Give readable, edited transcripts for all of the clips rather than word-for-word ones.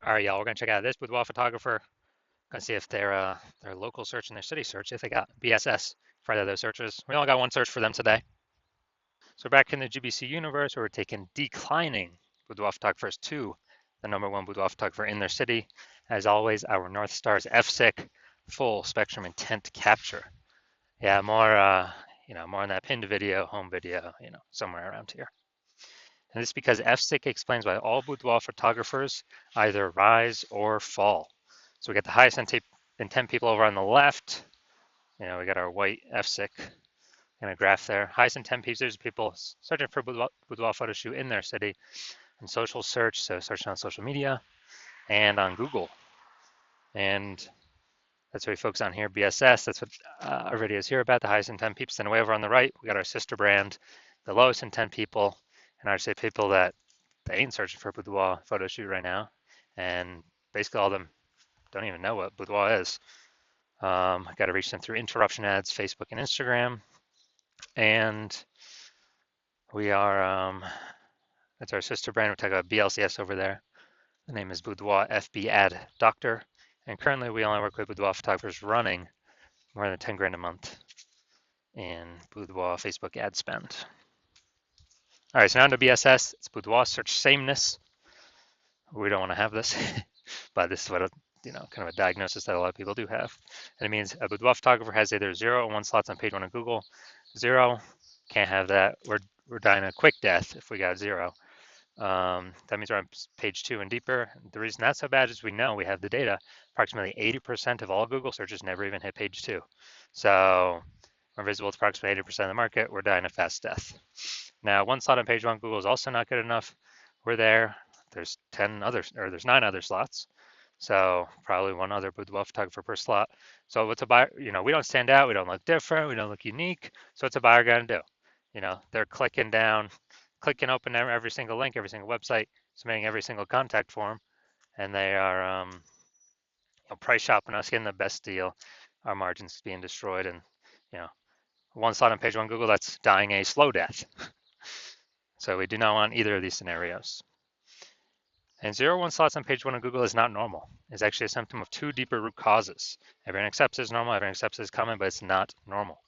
All right, y'all, we're gonna check out this boudoir photographer. Gonna see if their local search and their city search, if they got BSS for either of those searches. We only got one search for them today. So back in the GBC universe, we're taking declining boudoir photographers to the #1 boudoir photographer in their city. As always, our North Star is FSIC, full spectrum intent capture. Yeah, more on that pinned video, home video, somewhere around here. And this is because FSIC explains why all boudoir photographers either rise or fall. So we got the highest intent people over on the left. We got our white FSIC in a graph there. Highest intent users, people searching for boudoir photo shoot in their city, and social search, so searching on social media and on Google. And that's what we focus on here, BSS. That's what our video is here about, the highest intent peeps. Then way over on the right, we got our sister brand, the lowest intent people, and I say people that they ain't searching for a boudoir photo shoot right now. And basically all of them don't even know what boudoir is. I got to reach them through interruption ads, Facebook and Instagram. And we are, that's our sister brand. We talk about BLCS over there. The name is Boudoir FB Ad Doctor. And currently we only work with boudoir photographers running more than 10 grand a month in boudoir Facebook ad spend. All right, so now to BSS. It's boudoir search sameness. We don't want to have this, but this is what kind of a diagnosis that a lot of people do have. And it means a boudoir photographer has either 0 or 1 slots on page 1 of Google. 0, can't have that. We're dying a quick death if we got 0. That means we're on page 2 and deeper. The reason that's so bad is we know we have the data. Approximately 80% of all Google searches never even hit page 2. So we're visible to approximately 80% of the market. We're dying a fast death. Now, 1 slot on page 1 Google is also not good enough. We're there. There's 9 other slots. So probably 1 other boudoir photographer per slot. So what's a buyer? We don't stand out. We don't look different. We don't look unique. So what's a buyer going to do? They're clicking open every single link, every single website, submitting every single contact form, and they are price shopping us, getting the best deal. Our margins being destroyed, and 1 slot on page 1 Google, that's dying a slow death. So we do not want either of these scenarios. And 0 1 slots on page 1 of Google is not normal. It's actually a symptom of 2 deeper root causes. Everyone accepts it's normal, everyone accepts it's common, but it's not normal.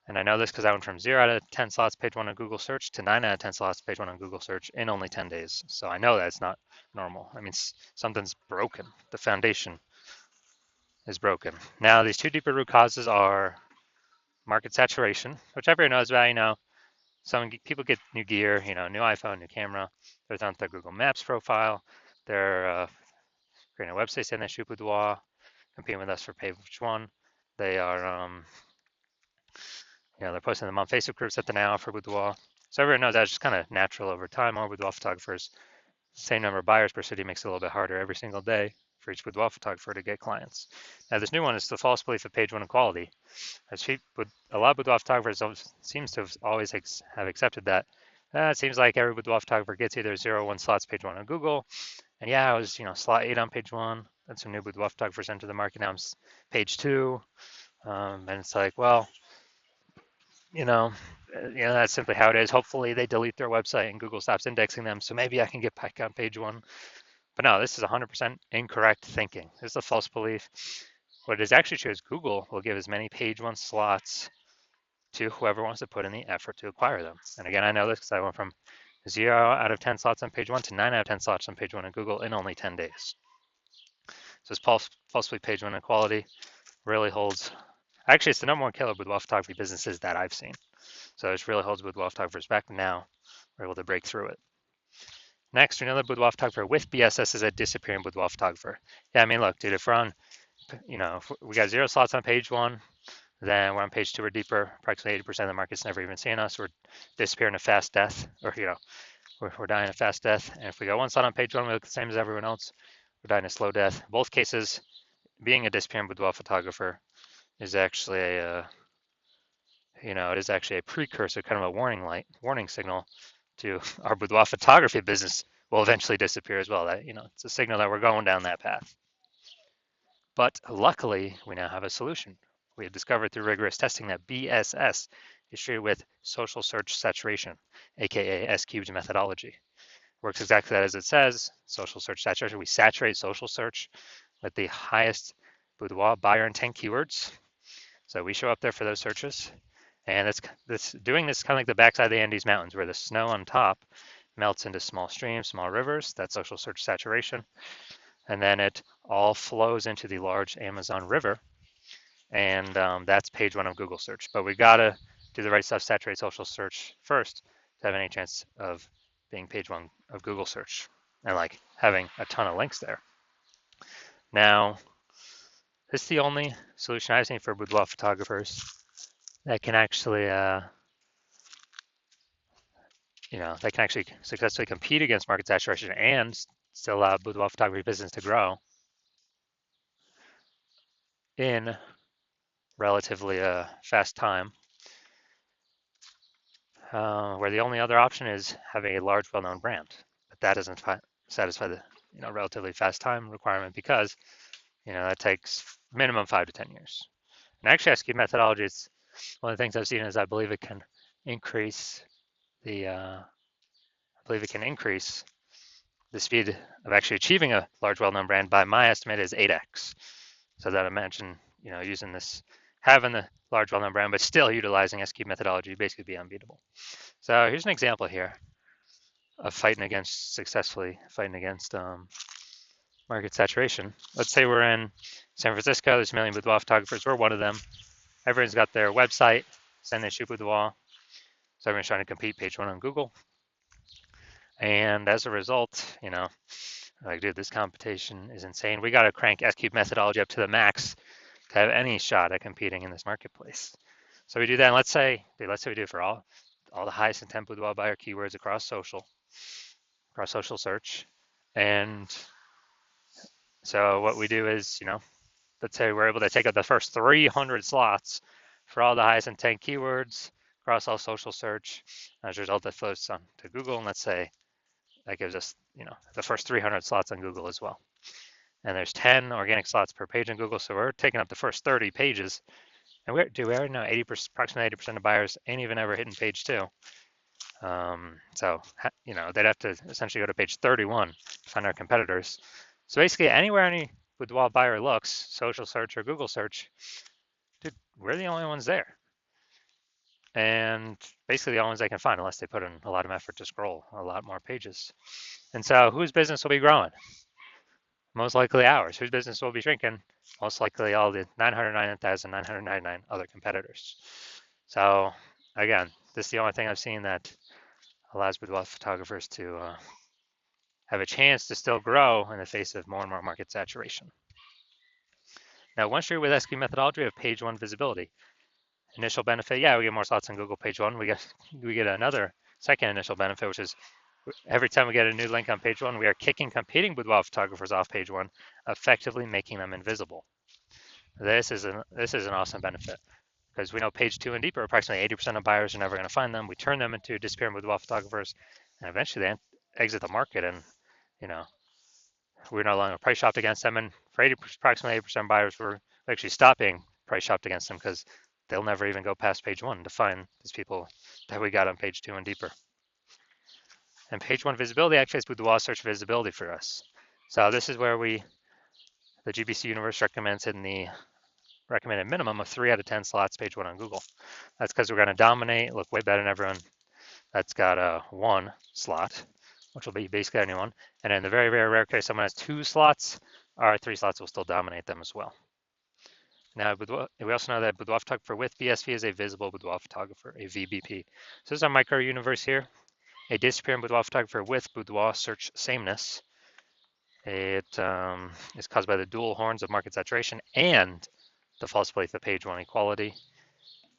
And I know this because I went from 0 out of 10 slots page 1 on Google search to 9 out of 10 slots page 1 on Google search in only 10 days. So I know that it's not normal. I mean, something's broken. The foundation is broken. Now, these 2 deeper root causes are market saturation, which everyone knows about. Some people get new gear, new iPhone, new camera. They're on their Google Maps profile. They're creating a website saying they shoot boudoir, competing with us for page 1. They are, they're posting them on Facebook groups that they now offer boudoir. So everyone knows that's just kind of natural over time. More boudoir photographers, same number of buyers per city makes it a little bit harder every single day for each boudoir photographer to get clients. Now this new one is the false belief of page 1 equality. A lot of boudoir photographers seems to have always have accepted that. It seems like every boudoir photographer gets either 0 or 1 slots page 1 on Google. And yeah, I was slot 8 on page 1. Then some new boudoir photographers enter the market. Now I'm page 2. And it's like, well, that's simply how it is. Hopefully they delete their website and Google stops indexing them, so maybe I can get back on page 1. But no, this is 100% incorrect thinking. This is a false belief. What it is actually true is Google will give as many page 1 slots to whoever wants to put in the effort to acquire them. And again, I know this because I went from 0 out of 10 slots on page 1 to 9 out of 10 slots on page 1 on Google in only 10 days. So this false belief page 1 equality really holds. Actually, it's the #1 killer boudoir photography businesses that I've seen. So this really holds boudoir photographers back. Now we're able to break through it. Next, another boudoir photographer with BSS is a disappearing boudoir photographer. Yeah, I mean, look, dude, if we're on, if we got 0 slots on page 1, then we're on page 2 or deeper. Approximately 80% of the market's never even seen us. We're disappearing a fast death, or we're dying a fast death. And if we got 1 slot on page 1, we look the same as everyone else. We're dying a slow death. In both cases, being a disappearing boudoir photographer is actually it is actually a precursor, kind of a warning signal to our boudoir photography business will eventually disappear as well. That it's a signal that we're going down that path. But luckily, we now have a solution. We have discovered through rigorous testing that BSS is treated with social search saturation, aka S-cubed methodology. Works exactly as it says. Social search saturation. We saturate social search with the highest boudoir buyer intent keywords. So we show up there for those searches. And it's doing this kind of like the backside of the Andes Mountains, where the snow on top melts into small streams, small rivers. That's social search saturation. And then it all flows into the large Amazon River. And that's page one of Google search. But we got to do the right stuff, saturate social search first to have any chance of being page one of Google search and like having a ton of links there. Now, this is the only solution I've seen for boudoir photographers that can actually, that can actually successfully compete against market saturation and still allow boudoir photography business to grow in relatively fast time. Where the only other option is having a large, well-known brand, but that doesn't satisfy the relatively fast time requirement because that takes minimum 5 to 10 years. And actually, SQ methodology is one of the things I've seen is I believe it can increase the speed of actually achieving a large, well-known brand by my estimate is 8x. So that imagine using this, having the large, well-known brand, but still utilizing SQ methodology, basically be unbeatable. So here's an example here of successfully fighting against market saturation. Let's say we're in San Francisco, there's a million boudoir photographers, we're one of them. Everyone's got their website, saying they shoot boudoir. So everyone's trying to compete page one on Google. And as a result, like, dude, this competition is insane. We got to crank SQ methodology up to the max to have any shot at competing in this marketplace. So we do that, and let's say we do it for all the highest intent boudoir buyer keywords across social search. And so what we do is, let's say we're able to take up the first 300 slots for all the highest intent keywords across all social search. As a result, that flows on to Google, and let's say that gives us, the first 300 slots on Google as well. And there's 10 organic slots per page on Google, so we're taking up the first 30 pages. And we already know approximately 80% of buyers ain't even ever hitting page 2. So, they'd have to essentially go to page 31 to find our competitors. So basically, anywhere any boudoir buyer looks, social search or Google search, dude, we're the only ones there. And basically the only ones they can find unless they put in a lot of effort to scroll a lot more pages. And so whose business will be growing? Most likely ours. Whose business will be shrinking? Most likely all the 999,999 other competitors. So again, this is the only thing I've seen that allows boudoir photographers to have a chance to still grow in the face of more and more market saturation. Now, once you're with SQ methodology, we have page one visibility. Initial benefit, we get more slots on Google page one. We get another second initial benefit, which is every time we get a new link on page one, we are kicking competing boudoir photographers off page one, effectively making them invisible. This is an awesome benefit because we know page two and deeper, approximately 80% of buyers are never going to find them. We turn them into disappearing boudoir photographers, and eventually they exit the market, and we're no longer price shopped against them. And for approximately 80% of buyers, we're actually stopping price shopped against them because they'll never even go past page one to find these people that we got on page two and deeper. And page one visibility actually is boudoir search visibility for us. So this is where the GBC universe recommends in the recommended minimum of 3 out of 10 slots page one on Google. That's because we're going to dominate, look way better than everyone that's got a 1 slot, which will be basically anyone. And in the very, very rare case someone has 2 slots, our 3 slots will still dominate them as well. Now, we also know that boudoir photographer with BSV is a visible boudoir photographer, a VBP. So this is our micro universe here. A disappearing boudoir photographer with boudoir search sameness. It is caused by the dual horns of market saturation and the false belief of page one equality.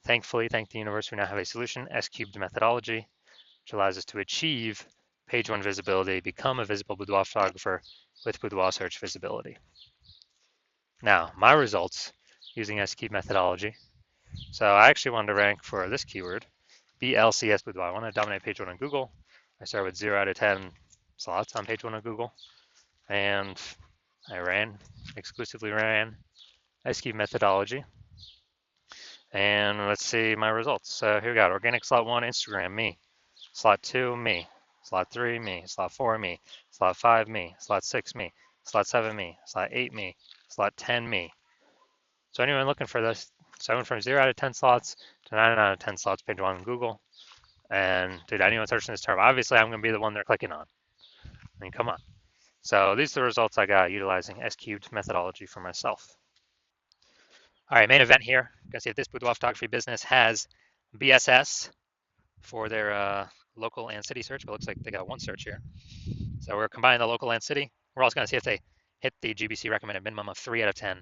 Thankfully, thank the universe, we now have a solution, S-cubed methodology, which allows us to achieve page one visibility, become a visible boudoir photographer with boudoir search visibility. Now, my results using S-cubed methodology. So I actually wanted to rank for this keyword, BLCS boudoir. I want to dominate page one on Google. I start with 0 out of 10 slots on page one on Google. And I exclusively ran S-cubed methodology. And let's see my results. So here we got organic slot 1, Instagram, me. Slot 2, me. Slot 3, me. Slot 4, me. Slot 5, me. Slot 6, me. Slot 7, me. Slot 8, me. Slot 10, me. So anyone looking for this, so I went from 0 out of 10 slots to 9 out of 10 slots page one on Google. And dude, anyone searching this term, obviously I'm going to be the one they're clicking on. I mean, come on. So these are the results I got utilizing S-cubed methodology for myself. All right, main event here. You can see if this boudoir photography business has BSS for their local and city search, but it looks like they got one search here. So we're combining the local and city. We're also going to see if they hit the GBC recommended minimum of 3 out of 10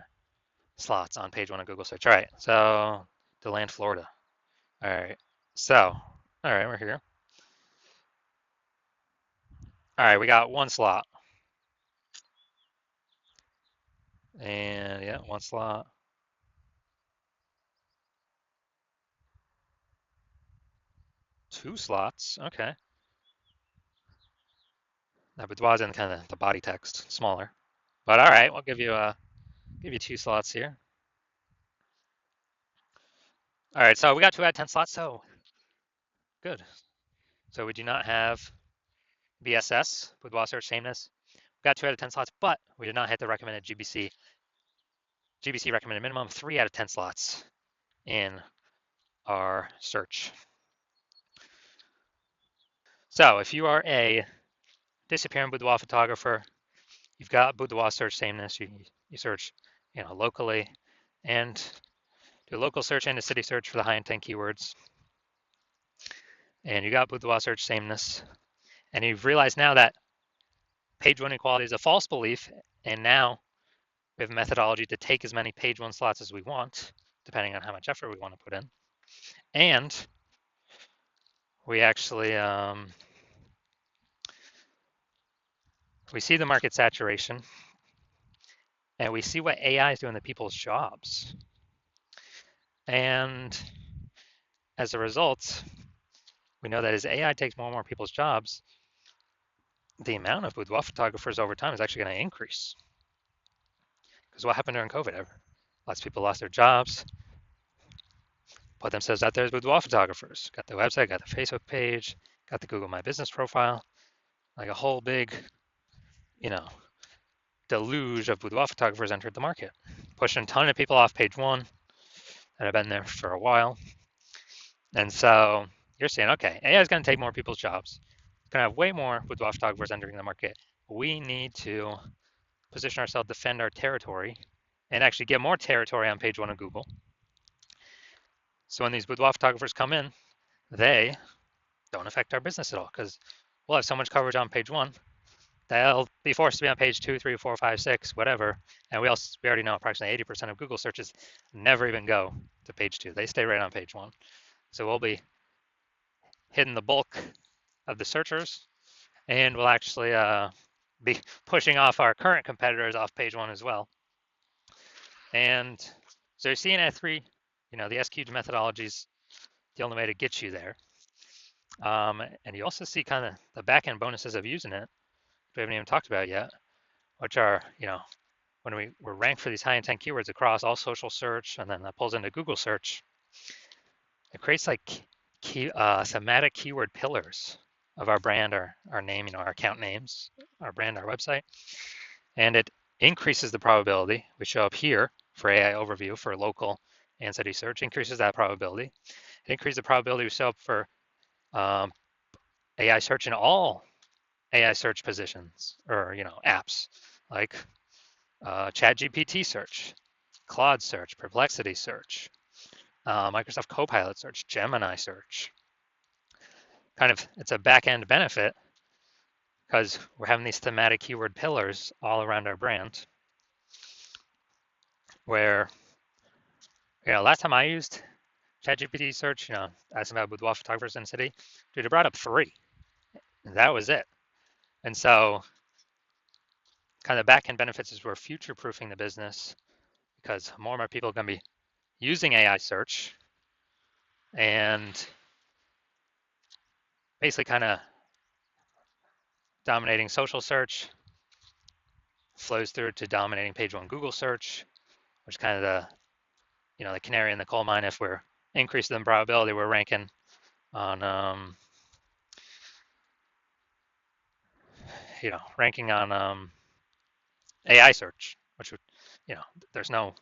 slots on page one of Google search. All right, so DeLand, Florida. All right, so, all right, we're here. All right, we got one slot. And yeah, one slot. Two slots, okay. Now boudoir's in kind of the body text, smaller. But all right, we'll give you two slots here. All right, so we got 2 out of 10 slots, so good. So we do not have BSS, boudoir search sameness. We got 2 out of 10 slots, but we did not hit the recommended GBC recommended minimum 3 out of 10 slots in our search. So if you are a disappearing boudoir photographer, you've got boudoir search sameness. You search, locally, and do a local search and a city search for the high intent keywords. And you got boudoir search sameness, and you've realized now that page one equality is a false belief, and now we have a methodology to take as many page one slots as we want, depending on how much effort we want to put in. And we actually we see the market saturation, and we see what AI is doing to people's jobs. And as a result, we know that as AI takes more and more people's jobs, the amount of boudoir photographers over time is actually going to increase. Because what happened during COVID? Lots of people lost their jobs, put themselves out there as boudoir photographers. Got the website, got the Facebook page, got the Google My Business profile, like a whole big, deluge of boudoir photographers entered the market, pushing a ton of people off page one that have been there for a while. And so you're saying, okay, AI is going to take more people's jobs. It's going to have way more boudoir photographers entering the market. We need to position ourselves, defend our territory, and actually get more territory on page one of Google. So when these boudoir photographers come in, they don't affect our business at all because we'll have so much coverage on page one. They'll be forced to be on page 2, 3, 4, 5, 6, whatever. And we already know approximately 80% of Google searches never even go to page 2. They stay right on page 1. So we'll be hitting the bulk of the searchers, and we'll actually be pushing off our current competitors off page 1 as well. And so you're seeing at 3, the SQL methodologies, the only way to get you there. And you also see kind of the back-end bonuses of using it, which we haven't even talked about yet, which are, when we're ranked for these high intent keywords across all social search, and then that pulls into Google search, it creates like thematic keyword pillars of our brand, our name, our account names, our brand, our website. And it increases the probability. We show up here for AI overview for local and city search, increases that probability. It increases the probability we show up for AI search in all AI search positions or, apps like ChatGPT search, Claude search, Perplexity search, Microsoft Copilot search, Gemini search. Kind of, it's a back-end benefit because we're having these thematic keyword pillars all around our brand where, last time I used ChatGPT search, asking about boudoir photographers in the city, dude, it brought up 3. And that was it. And so kind of back-end benefits is we're future-proofing the business because more and more people are going to be using AI search and basically kind of dominating social search, flows through to dominating page 1 Google search, which is kind of the canary in the coal mine. If we're increasing the probability, we're ranking on ranking on AI search, which would, there's no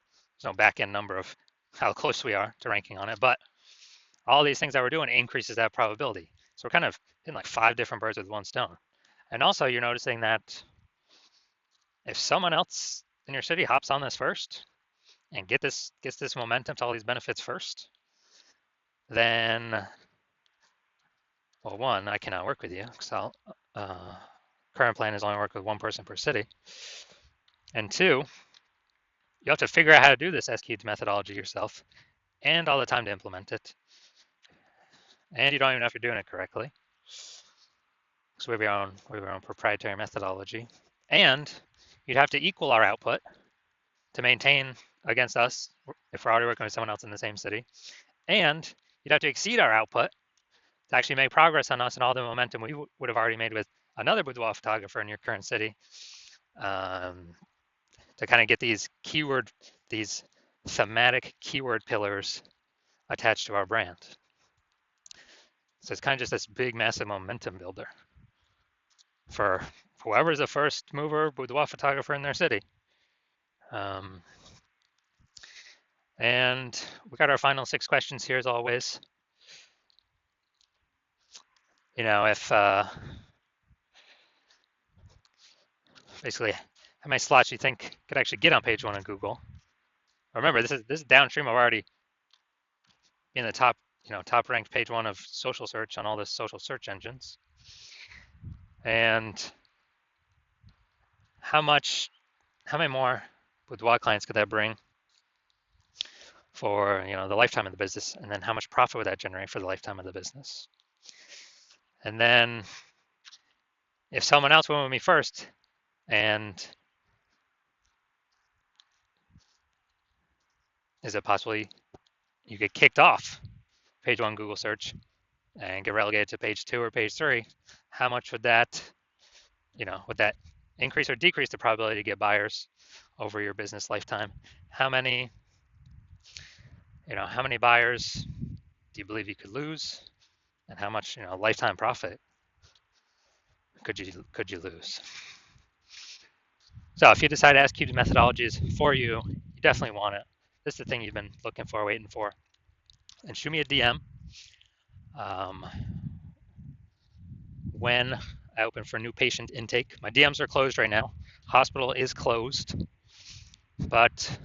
back end number of how close we are to ranking on it, but all these things that we're doing increases that probability. So we're kind of hitting like 5 different birds with one stone. And also, you're noticing that if someone else in your city hops on this first and gets this momentum to all these benefits first, then, well, one, I cannot work with you because current plan is only work with one person per city. And two, you have to figure out how to do this S-cubed methodology yourself and all the time to implement it. And you don't even know if you're doing it correctly. So we have our own proprietary methodology. And you'd have to equal our output to maintain against us if we're already working with someone else in the same city. And you'd have to exceed our output to actually make progress on us and all the momentum we would have already made with another boudoir photographer in your current city, to kind of get these thematic keyword pillars attached to our brand. So it's kind of just this big, massive momentum builder for whoever's the first mover boudoir photographer in their city. And we got our final 6 questions here as always. If basically how many slots you think could actually get on page 1 of Google. Remember, this is downstream of already being the top ranked page 1 of social search on all the social search engines. And how many more boudoir clients could that bring for the lifetime of the business, and then how much profit would that generate for the lifetime of the business? And then if someone else went with me first and is it possible you get kicked off page 1 Google search and get relegated to page 2 or page 3? How much would that increase or decrease the probability to get buyers over your business lifetime? How many buyers do you believe you could lose, and how much lifetime profit could you lose? So if you decide S-cubed methodology is for you, you definitely want it. This is the thing you've been looking for, waiting for. And shoot me a DM when I open for new patient intake. My DMs are closed right now. Hospital is closed, but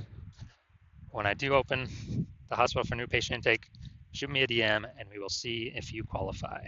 when I do open the hospital for new patient intake, shoot me a DM and we will see if you qualify.